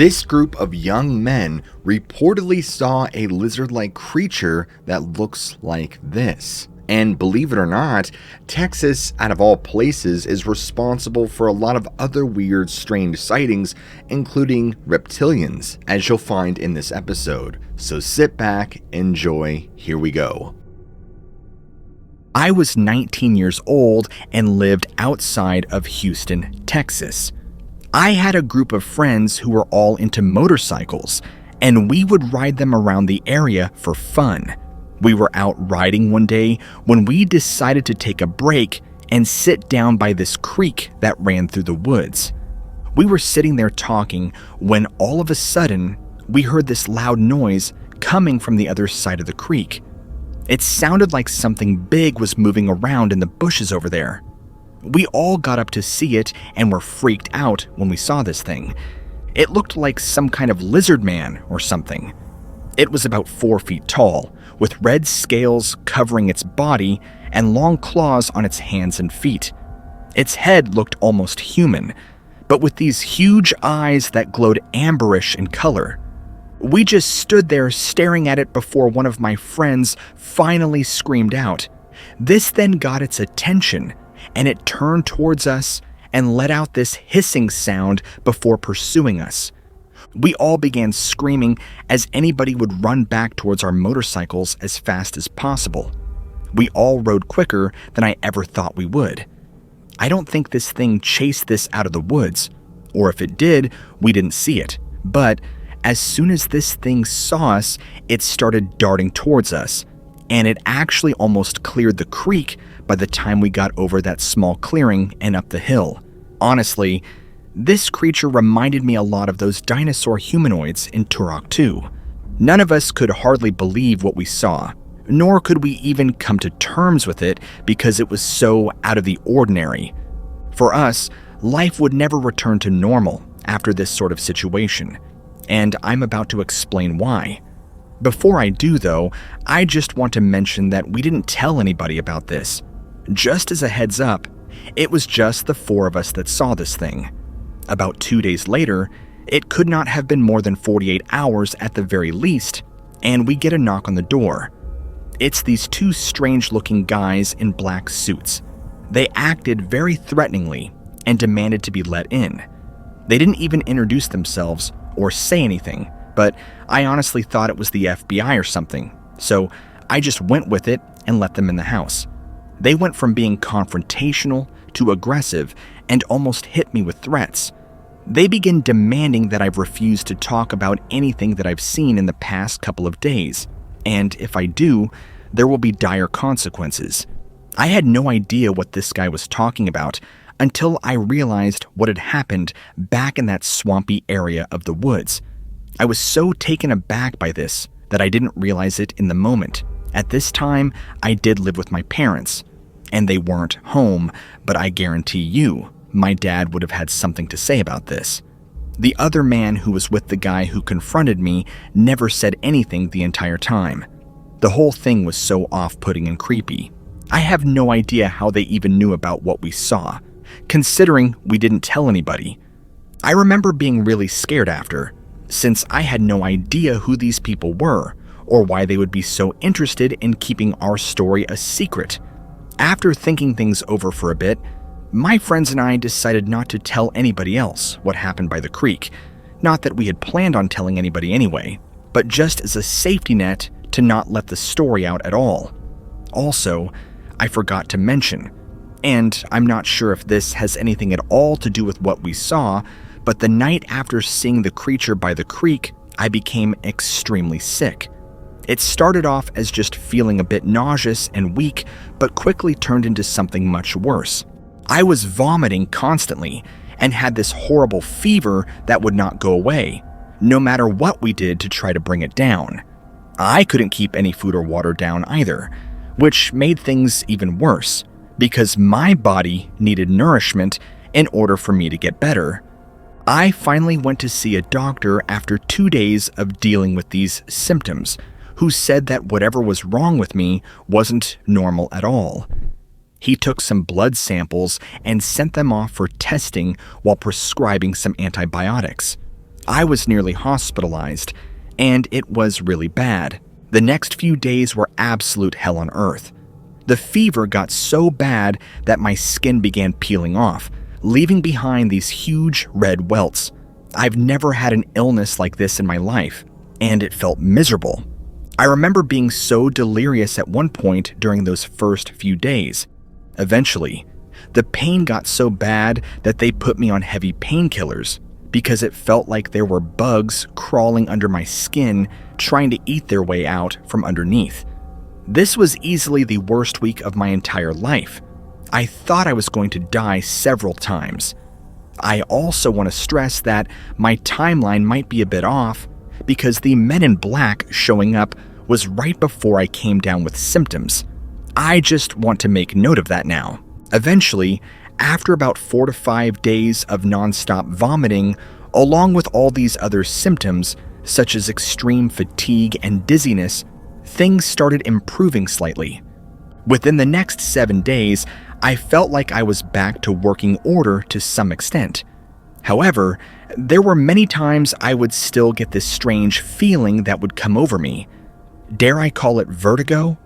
This group of young men reportedly saw a lizard-like creature that looks like this. And believe it or not, Texas, out of all places, is responsible for a lot of other weird, strange sightings, including reptilians, as you'll find in this episode. So sit back, enjoy, here we go. I was 19 years old and lived outside of Houston, Texas. I had a group of friends who were all into motorcycles, and we would ride them around the area for fun. We were out riding one day when we decided to take a break and sit down by this creek that ran through the woods. We were sitting there talking when all of a sudden we heard this loud noise coming from the other side of the creek. It sounded like something big was moving around in the bushes over there. We all got up to see it and were freaked out when we saw this thing. It looked like some kind of lizard man or something. It was about 4 feet tall, with red scales covering its body and long claws on its hands and feet. Its head looked almost human, but with these huge eyes that glowed amberish in color. We just stood there staring at it before one of my friends finally screamed out. This then got its attention, and it turned towards us and let out this hissing sound before pursuing us. We all began screaming as anybody would run back towards our motorcycles as fast as possible. We all rode quicker than I ever thought we would. I don't think this thing chased this out of the woods, or if it did, we didn't see it. But as soon as this thing saw us, it started darting towards us, and it actually almost cleared the creek by the time we got over that small clearing and up the hill. Honestly, this creature reminded me a lot of those dinosaur humanoids in Turok 2. None of us could hardly believe what we saw, nor could we even come to terms with it because it was so out of the ordinary. For us, life would never return to normal after this sort of situation, and I'm about to explain why. Before I do though, I just want to mention that we didn't tell anybody about this. Just as a heads up, it was just the 4 of us that saw this thing. About 2 days later, it could not have been more than 48 hours at the very least, and we get a knock on the door. It's these 2 strange-looking guys in black suits. They acted very threateningly and demanded to be let in. They didn't even introduce themselves or say anything, but I honestly thought it was the FBI or something, so I just went with it and let them in the house. They went from being confrontational to aggressive and almost hit me with threats. They begin demanding that I've refused to talk about anything that I've seen in the past couple of days, and if I do, there will be dire consequences. I had no idea what this guy was talking about until I realized what had happened back in that swampy area of the woods. I was so taken aback by this that I didn't realize it in the moment. At this time, I did live with my parents, and they weren't home, but I guarantee you, my dad would have had something to say about this. The other man who was with the guy who confronted me never said anything the entire time. The whole thing was so off-putting and creepy. I have no idea how they even knew about what we saw, considering we didn't tell anybody. I remember being really scared after, since I had no idea who these people were, or why they would be so interested in keeping our story a secret. After thinking things over for a bit, my friends and I decided not to tell anybody else what happened by the creek. Not that we had planned on telling anybody anyway, but just as a safety net to not let the story out at all. Also, I forgot to mention, and I'm not sure if this has anything at all to do with what we saw, but the night after seeing the creature by the creek, I became extremely sick. It started off as just feeling a bit nauseous and weak, but quickly turned into something much worse. I was vomiting constantly and had this horrible fever that would not go away, no matter what we did to try to bring it down. I couldn't keep any food or water down either, which made things even worse, because my body needed nourishment in order for me to get better. I finally went to see a doctor after 2 days of dealing with these symptoms, who said that whatever was wrong with me wasn't normal at all. He took some blood samples and sent them off for testing while prescribing some antibiotics. I was nearly hospitalized, and it was really bad. The next few days were absolute hell on earth. The fever got so bad that my skin began peeling off, leaving behind these huge red welts. I've never had an illness like this in my life, and it felt miserable. I remember being so delirious at one point during those first few days. Eventually, the pain got so bad that they put me on heavy painkillers because it felt like there were bugs crawling under my skin trying to eat their way out from underneath. This was easily the worst week of my entire life. I thought I was going to die several times. I also want to stress that my timeline might be a bit off because the men in black showing up was right before I came down with symptoms. I just want to make note of that now. Eventually, after about 4 to 5 days of nonstop vomiting, along with all these other symptoms, such as extreme fatigue and dizziness, things started improving slightly. Within the next 7 days, I felt like I was back to working order to some extent. However, there were many times I would still get this strange feeling that would come over me. Dare I call it vertigo?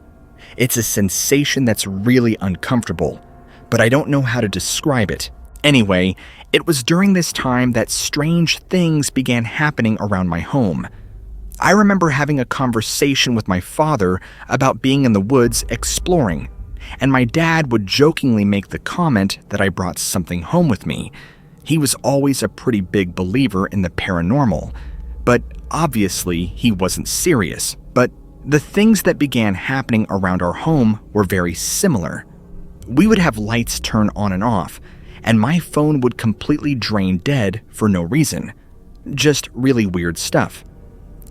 It's a sensation that's really uncomfortable, but I don't know how to describe it. Anyway, it was during this time that strange things began happening around my home. I remember having a conversation with my father about being in the woods exploring, and my dad would jokingly make the comment that I brought something home with me. He was always a pretty big believer in the paranormal, but obviously he wasn't serious. But the things that began happening around our home were very similar. We would have lights turn on and off, and my phone would completely drain dead for no reason. Just really weird stuff.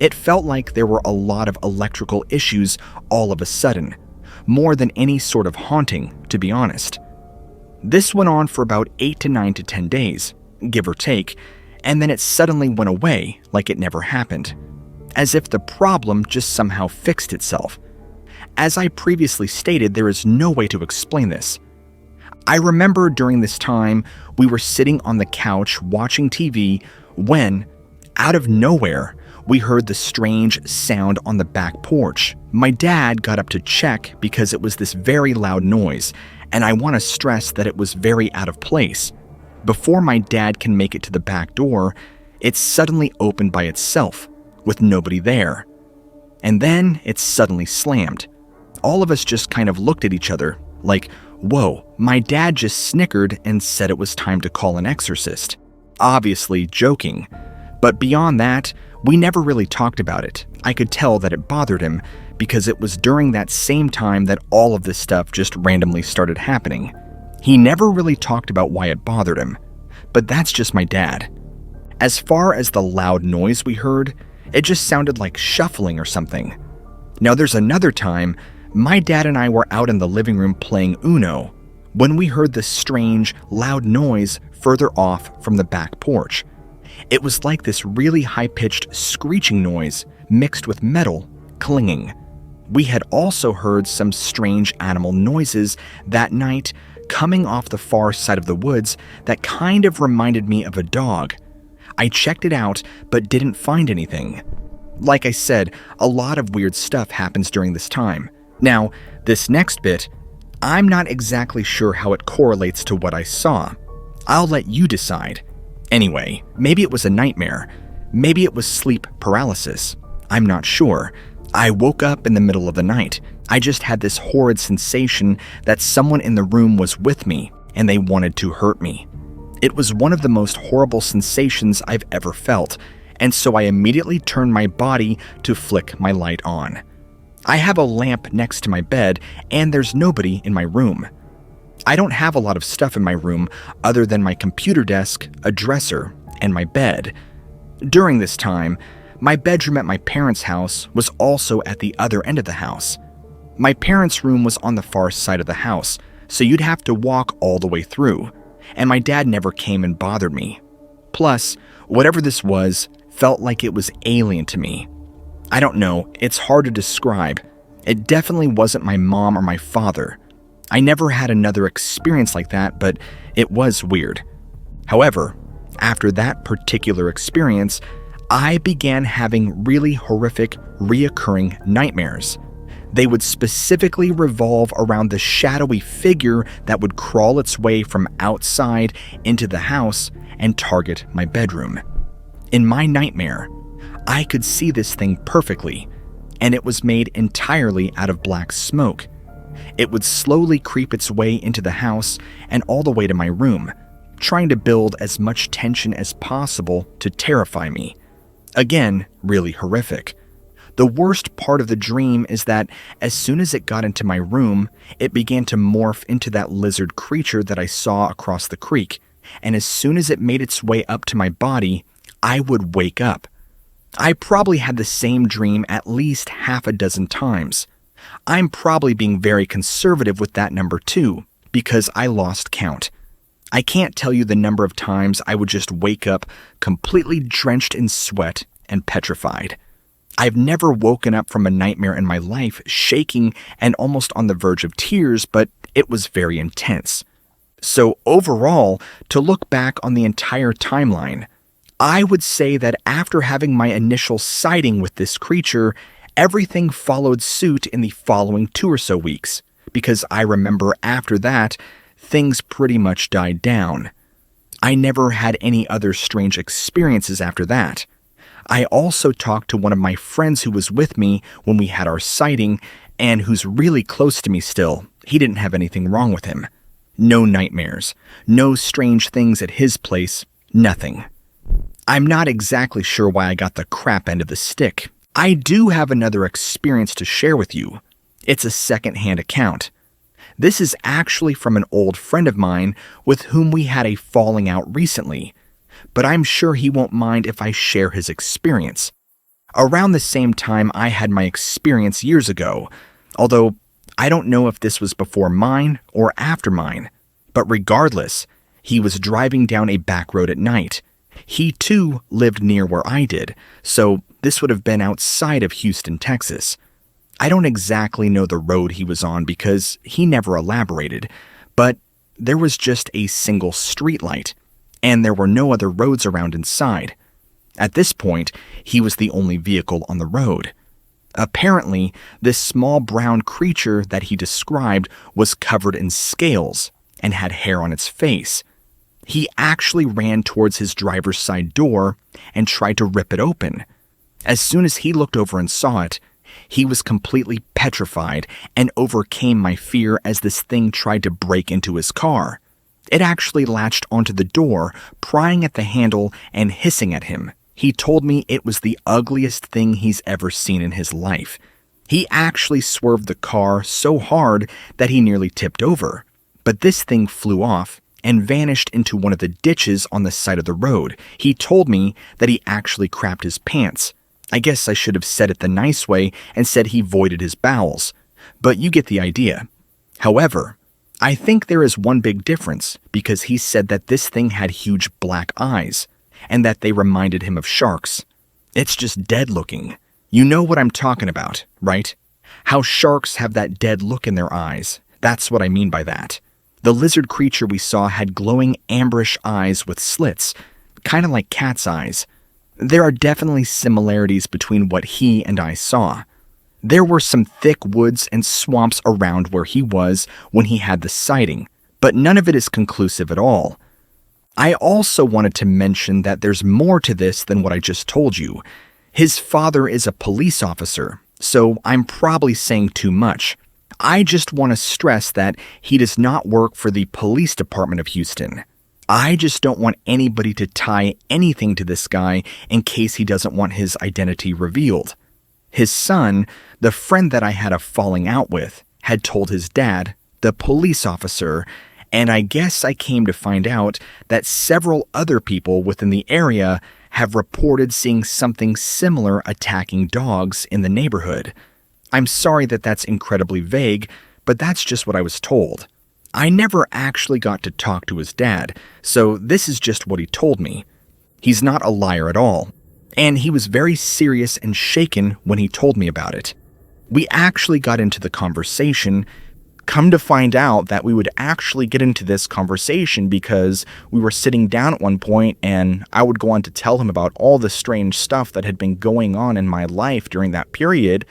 It felt like there were a lot of electrical issues all of a sudden, more than any sort of haunting, to be honest. This went on for about 8 to 9 to 10 days, give or take, and then it suddenly went away like it never happened, as if the problem just somehow fixed itself. As I previously stated, there is no way to explain this. I remember during this time, we were sitting on the couch watching TV when, out of nowhere, we heard the strange sound on the back porch. My dad got up to check because it was this very loud noise, and I want to stress that it was very out of place. Before my dad can make it to the back door, it suddenly opened by itself, with nobody there. And then it suddenly slammed. All of us just kind of looked at each other, like, whoa. My dad just snickered and said it was time to call an exorcist. Obviously joking. But beyond that, we never really talked about it. I could tell that it bothered him because it was during that same time that all of this stuff just randomly started happening. He never really talked about why it bothered him, but that's just my dad. As far as the loud noise we heard, it just sounded like shuffling or something. Now there's another time, my dad and I were out in the living room playing Uno when we heard this strange, loud noise further off from the back porch. It was like this really high-pitched screeching noise mixed with metal clinging. We had also heard some strange animal noises that night coming off the far side of the woods that kind of reminded me of a dog. I checked it out but didn't find anything. Like I said, a lot of weird stuff happens during this time. Now, this next bit, I'm not exactly sure how it correlates to what I saw. I'll let you decide. Anyway, maybe it was a nightmare. Maybe it was sleep paralysis. I'm not sure. I woke up in the middle of the night. I just had this horrid sensation that someone in the room was with me and they wanted to hurt me. It was one of the most horrible sensations I've ever felt, and so I immediately turned my body to flick my light on. I have a lamp next to my bed, and there's nobody in my room. I don't have a lot of stuff in my room other than my computer desk, a dresser, and my bed. During this time, my bedroom at my parents' house was also at the other end of the house. My parents' room was on the far side of the house, so you'd have to walk all the way through, and my dad never came and bothered me. Plus, whatever this was felt like it was alien to me. I don't know, it's hard to describe. It definitely wasn't my mom or my father. I never had another experience like that, but it was weird. However, After that particular experience, I began having really horrific, reoccurring nightmares. They would specifically revolve around the shadowy figure that would crawl its way from outside into the house and target my bedroom. In my nightmare, I could see this thing perfectly, and it was made entirely out of black smoke. It would slowly creep its way into the house and all the way to my room, trying to build as much tension as possible to terrify me. Again, really horrific. The worst part of the dream is that as soon as it got into my room, it began to morph into that lizard creature that I saw across the creek, and as soon as it made its way up to my body, I would wake up. I probably had the same dream at least half a dozen times. I'm probably being very conservative with that number too, because I lost count. I can't tell you the number of times I would just wake up completely drenched in sweat and petrified. I've never woken up from a nightmare in my life shaking and almost on the verge of tears, but it was very intense. So overall, to look back on the entire timeline, I would say that after having my initial sighting with this creature, everything followed suit in the following 2 or so weeks, because I remember after that, things pretty much died down. I never had any other strange experiences after that. I also talked to one of my friends who was with me when we had our sighting and who's really close to me still. He didn't have anything wrong with him. No nightmares, no strange things at his place, nothing. I'm not exactly sure why I got the crap end of the stick. I do have another experience to share with you. It's a secondhand account. This is actually from an old friend of mine with whom we had a falling out recently, but I'm sure he won't mind if I share his experience. Around the same time I had my experience years ago, although I don't know if this was before mine or after mine, but regardless, he was driving down a back road at night. He too lived near where I did, so this would have been outside of Houston, Texas. I don't exactly know the road he was on because he never elaborated, but there was just a single streetlight, and there were no other roads around inside. At this point, he was the only vehicle on the road. Apparently, this small brown creature that he described was covered in scales and had hair on its face. He actually ran towards his driver's side door and tried to rip it open. As soon as he looked over and saw it, he was completely petrified and overcame my fear as this thing tried to break into his car. It actually latched onto the door, prying at the handle and hissing at him. He told me it was the ugliest thing he's ever seen in his life. He actually swerved the car so hard that he nearly tipped over. But this thing flew off and vanished into one of the ditches on the side of the road. He told me that he actually crapped his pants. I guess I should have said it the nice way and said he voided his bowels, but you get the idea. However, I think there is one big difference because he said that this thing had huge black eyes and that they reminded him of sharks. It's just dead looking. You know what I'm talking about, right? How sharks have that dead look in their eyes. That's what I mean by that. The lizard creature we saw had glowing amberish eyes with slits, kind of like cat's eyes. There are definitely similarities between what he and I saw. There were some thick woods and swamps around where he was when he had the sighting, but none of it is conclusive at all. I also wanted to mention that there's more to this than what I just told you. His father is a police officer, so I'm probably saying too much. I just want to stress that he does not work for the police department of Houston. I just don't want anybody to tie anything to this guy in case he doesn't want his identity revealed. His son, the friend that I had a falling out with, had told his dad, the police officer, and I guess I came to find out that several other people within the area have reported seeing something similar attacking dogs in the neighborhood. I'm sorry that that's incredibly vague, but that's just what I was told. I never actually got to talk to his dad, so this is just what he told me. He's not a liar at all, and he was very serious and shaken when he told me about it. We actually got into the conversation, Come to find out that we would actually get into this conversation because we were sitting down at one point and I would go on to tell him about all the strange stuff that had been going on in my life during that period.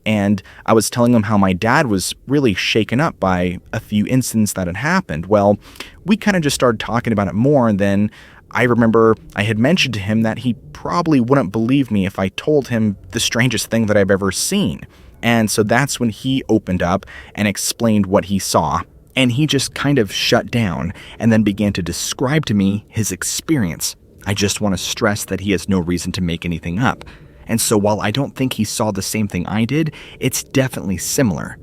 And I was telling him how my dad was really shaken up by a few incidents that had happened. Well, we kind of just started talking about it more, and then I remember I had mentioned to him that he probably wouldn't believe me if I told him the strangest thing that I've ever seen. And so that's when he opened up and explained what he saw. And he just kind of shut down and then began to describe to me his experience. I just want to stress that he has no reason to make anything up. And so while I don't think he saw the same thing I did, it's definitely similar.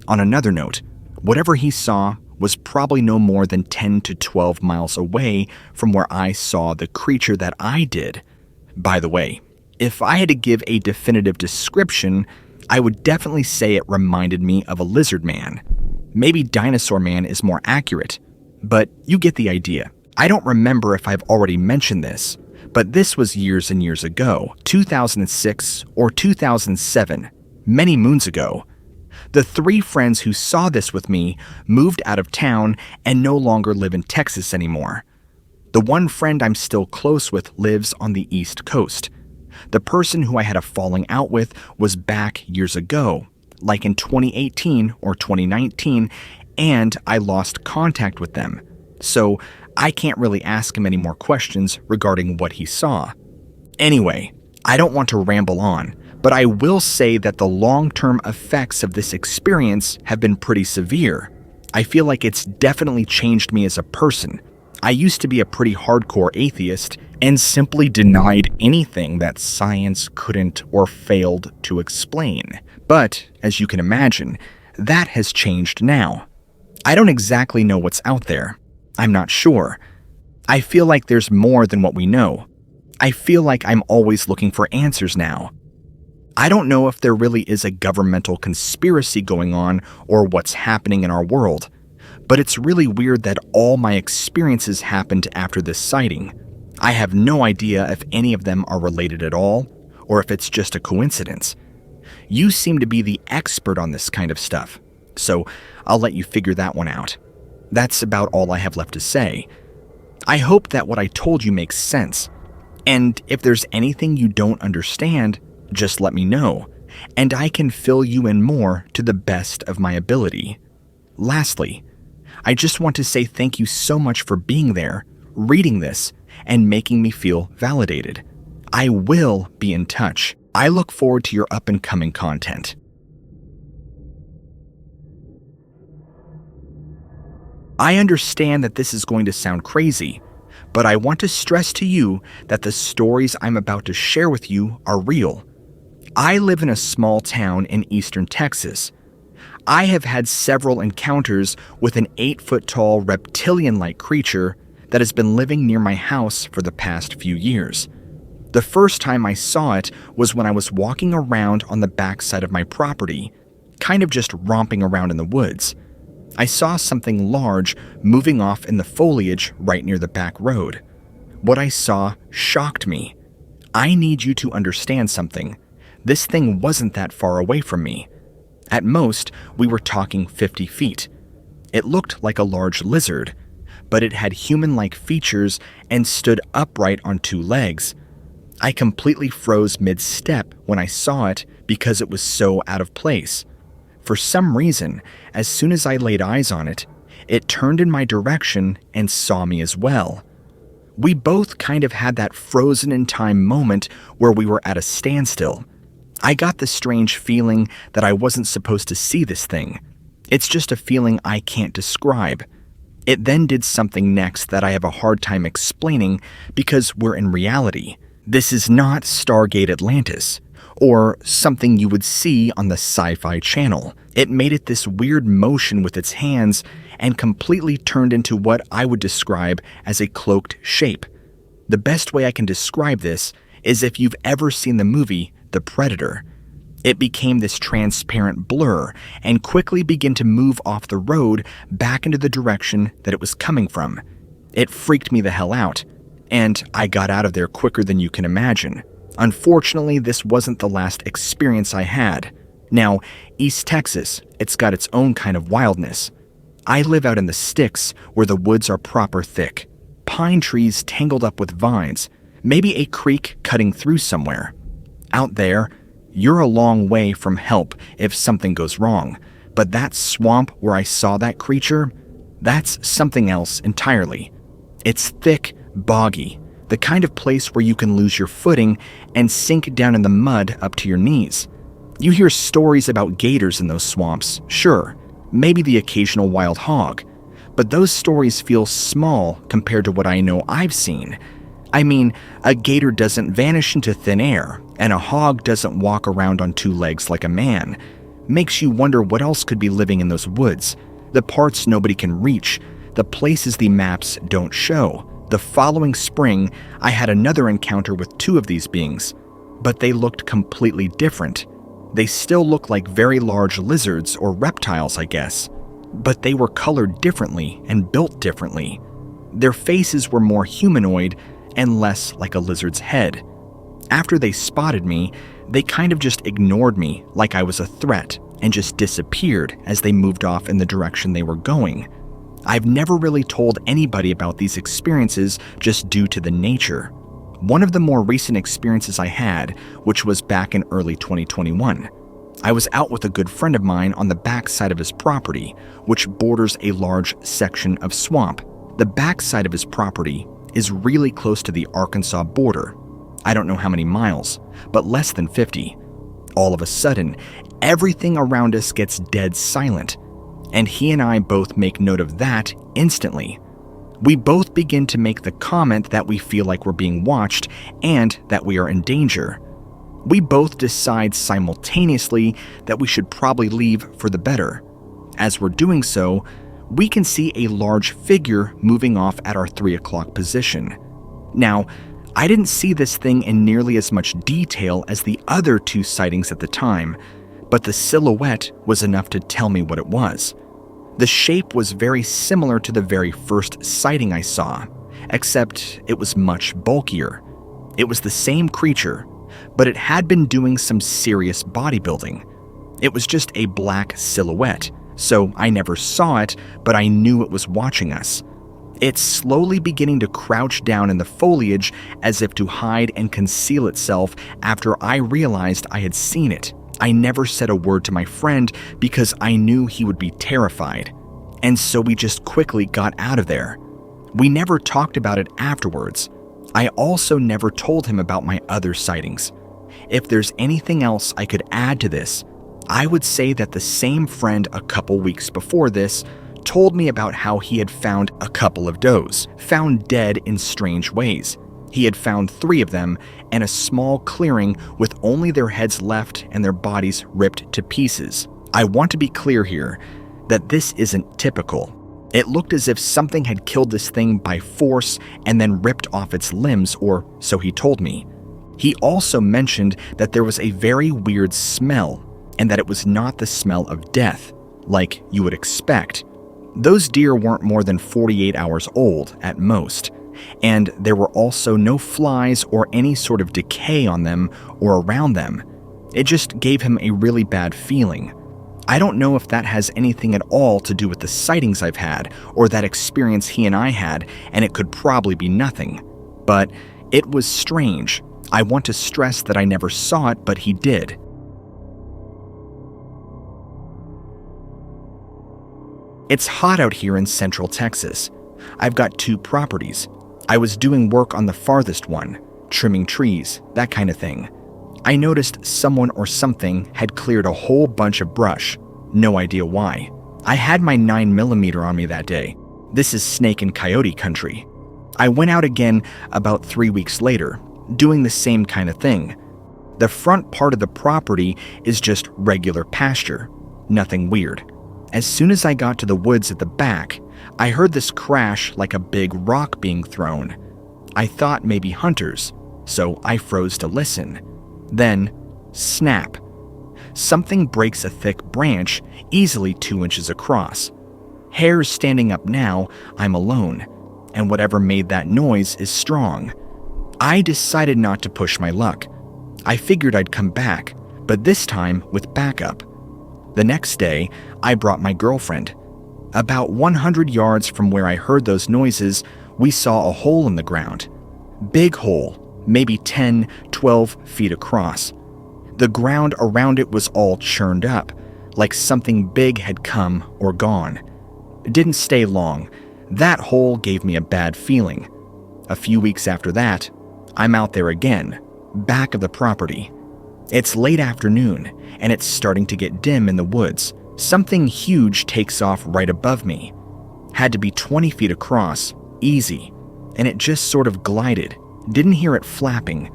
On another note, whatever he saw was probably no more than 10 to 12 miles away from where I saw the creature that I did. By the way, if I had to give a definitive description, I would definitely say it reminded me of a lizard man. Maybe dinosaur man is more accurate, but you get the idea. I don't remember if I've already mentioned this, but this was years and years ago, 2006 or 2007, many moons ago. The 3 friends who saw this with me moved out of town and no longer live in Texas anymore. The one friend I'm still close with lives on the East Coast. The person who I had a falling out with was back years ago, like in 2018 or 2019, and I lost contact with them. So I can't really ask him any more questions regarding what he saw. Anyway, I don't want to ramble on, but I will say that the long-term effects of this experience have been pretty severe. I feel like it's definitely changed me as a person. I used to be a pretty hardcore atheist and simply denied anything that science couldn't or failed to explain. But, as you can imagine, that has changed now. I don't exactly know what's out there. I'm not sure. I feel like there's more than what we know. I feel like I'm always looking for answers now. I don't know if there really is a governmental conspiracy going on or what's happening in our world, but it's really weird that all my experiences happened after this sighting. I have no idea if any of them are related at all, or if it's just a coincidence. You seem to be the expert on this kind of stuff, so I'll let you figure that one out. That's about all I have left to say. I hope that what I told you makes sense, and if there's anything you don't understand, just let me know, and I can fill you in more to the best of my ability. Lastly, I just want to say thank you so much for being there, reading this, and making me feel validated. I will be in touch. I look forward to your up-and-coming content. I understand that this is going to sound crazy, but I want to stress to you that the stories I'm about to share with you are real. I live in a small town in eastern Texas. I have had several encounters with an 8-foot-tall reptilian-like creature that has been living near my house for the past few years. The first time I saw it was when I was walking around on the backside of my property, kind of just romping around in the woods. I saw something large moving off in the foliage right near the back road. What I saw shocked me. I need you to understand something. This thing wasn't that far away from me. At most, we were talking 50 feet. It looked like a large lizard, but it had human-like features and stood upright on 2 legs. I completely froze mid-step when I saw it because it was so out of place. For some reason, as soon as I laid eyes on it, it turned in my direction and saw me as well. We both kind of had that frozen-in-time moment where we were at a standstill. I got the strange feeling that I wasn't supposed to see this thing. It's just a feeling I can't describe. It then did something next that I have a hard time explaining because we're in reality. This is not Stargate Atlantis, or something you would see on the Sci-Fi Channel. It made it this weird motion with its hands and completely turned into what I would describe as a cloaked shape. The best way I can describe this is if you've ever seen the movie The Predator. It became this transparent blur and quickly began to move off the road back into the direction that it was coming from. It freaked me the hell out, and I got out of there quicker than you can imagine. Unfortunately, this wasn't the last experience I had. Now, East Texas, it's got its own kind of wildness. I live out in the sticks where the woods are proper thick. Pine trees tangled up with vines, maybe a creek cutting through somewhere. Out there, you're a long way from help if something goes wrong, but that swamp where I saw that creature, that's something else entirely. It's thick, boggy, the kind of place where you can lose your footing and sink down in the mud up to your knees. You hear stories about gators in those swamps, sure, maybe the occasional wild hog, but those stories feel small compared to what I know I've seen. I mean, a gator doesn't vanish into thin air, and a hog doesn't walk around on two legs like a man. Makes you wonder what else could be living in those woods, the parts nobody can reach, the places the maps don't show. The following spring, I had another encounter with two of these beings, but they looked completely different. They still look like very large lizards or reptiles, I guess, but they were colored differently and built differently. Their faces were more humanoid and less like a lizard's head. After they spotted me, they kind of just ignored me like I was a threat and just disappeared as they moved off in the direction they were going. I've never really told anybody about these experiences just due to the nature. One of the more recent experiences I had, which was back in early 2021. I was out with a good friend of mine on the back side of his property, which borders a large section of swamp. The back side of his property is really close to the Arkansas border. I don't know how many miles, but less than 50. All of a sudden, everything around us gets dead silent, and he and I both make note of that instantly. We both begin to make the comment that we feel like we're being watched and that we are in danger. We both decide simultaneously that we should probably leave for the better. As we're doing so, we can see a large figure moving off at our 3 o'clock position. Now, I didn't see this thing in nearly as much detail as the other two sightings at the time, but the silhouette was enough to tell me what it was. The shape was very similar to the very first sighting I saw, except it was much bulkier. It was the same creature, but it had been doing some serious bodybuilding. It was just a black silhouette, so I never saw it, but I knew it was watching us. It's slowly beginning to crouch down in the foliage as if to hide and conceal itself after I realized I had seen it. I never said a word to my friend because I knew he would be terrified, and so we just quickly got out of there. We never talked about it afterwards. I also never told him about my other sightings. If there's anything else I could add to this, I would say that the same friend a couple weeks before this told me about how he had found a couple of does, found dead in strange ways. He had found 3 of them in a small clearing with only their heads left and their bodies ripped to pieces. I want to be clear here that this isn't typical. It looked as if something had killed this thing by force and then ripped off its limbs, or so he told me. He also mentioned that there was a very weird smell and that it was not the smell of death, like you would expect. Those deer weren't more than 48 hours old at most, and there were also no flies or any sort of decay on them or around them. It just gave him a really bad feeling. I don't know if that has anything at all to do with the sightings I've had or that experience he and I had, and it could probably be nothing. But it was strange. I want to stress that I never saw it, but he did. It's hot out here in Central Texas. I've got 2 properties. I was doing work on the farthest one, trimming trees, that kind of thing. I noticed someone or something had cleared a whole bunch of brush. No idea why. I had my 9mm on me that day. This is snake and coyote country. I went out again about 3 weeks later, doing the same kind of thing. The front part of the property is just regular pasture, nothing weird. As soon as I got to the woods at the back, I heard this crash like a big rock being thrown. I thought maybe hunters, so I froze to listen. Then, snap. Something breaks a thick branch, easily 2 inches across. Hairs standing up now, I'm alone, and whatever made that noise is strong. I decided not to push my luck. I figured I'd come back, but this time with backup. The next day, I brought my girlfriend. About 100 yards from where I heard those noises, we saw a hole in the ground. Big hole, maybe 10, 12 feet across. The ground around it was all churned up, like something big had come or gone. It didn't stay long. That hole gave me a bad feeling. A few weeks after that, I'm out there again, back of the property. It's late afternoon, and it's starting to get dim in the woods. Something huge takes off right above me. Had to be 20 feet across, easy, and it just sort of glided. Didn't hear it flapping.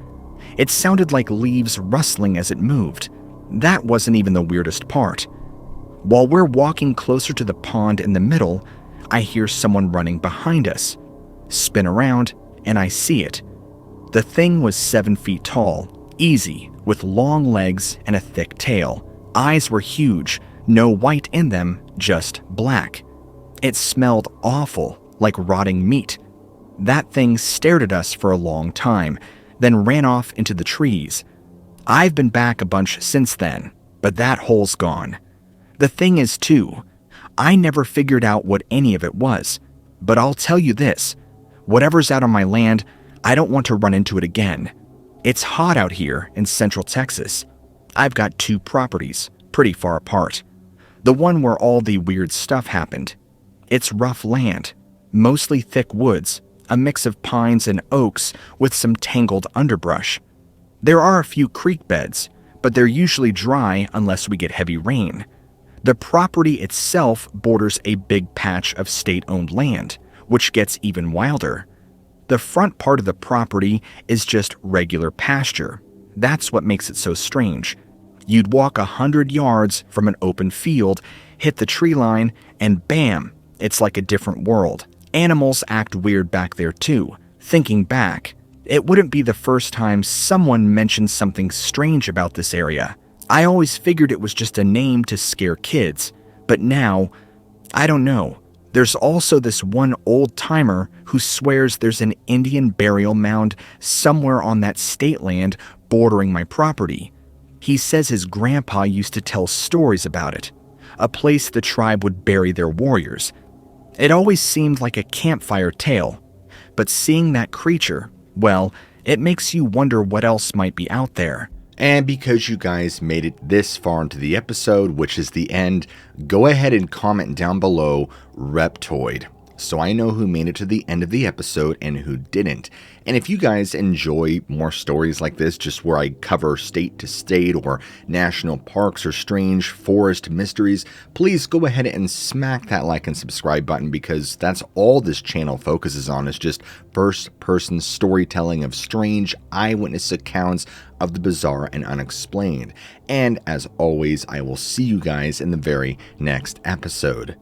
It sounded like leaves rustling as it moved. That wasn't even the weirdest part. While we're walking closer to the pond in the middle, I hear someone running behind us. Spin around, and I see it. The thing was 7 feet tall, easy, with long legs and a thick tail. Eyes were huge, no white in them, just black. It smelled awful, like rotting meat. That thing stared at us for a long time, then ran off into the trees. I've been back a bunch since then, but that hole's gone. The thing is, too, I never figured out what any of it was. But I'll tell you this, whatever's out on my land, I don't want to run into it again. It's hot out here in central Texas. I've got 2 properties, pretty far apart. The one where all the weird stuff happened. It's rough land, mostly thick woods, a mix of pines and oaks with some tangled underbrush. There are a few creek beds, but they're usually dry unless we get heavy rain. The property itself borders a big patch of state-owned land, which gets even wilder. The front part of the property is just regular pasture. That's what makes it so strange. You'd walk 100 yards from an open field, hit the tree line, and bam, it's like a different world. Animals act weird back there too. Thinking back, it wouldn't be the first time someone mentioned something strange about this area. I always figured it was just a name to scare kids, but now, I don't know. There's also this one old-timer who swears there's an Indian burial mound somewhere on that state land bordering my property. He says his grandpa used to tell stories about it, a place the tribe would bury their warriors. It always seemed like a campfire tale, but seeing that creature, well, it makes you wonder what else might be out there. And because you guys made it this far into the episode, which is the end, go ahead and comment down below Reptoid, so I know who made it to the end of the episode and who didn't. And if you guys enjoy more stories like this, just where I cover state to state or national parks or strange forest mysteries, please go ahead and smack that like and subscribe button, because that's all this channel focuses on, is just first-person storytelling of strange eyewitness accounts of the bizarre and unexplained. And as always, I will see you guys in the very next episode.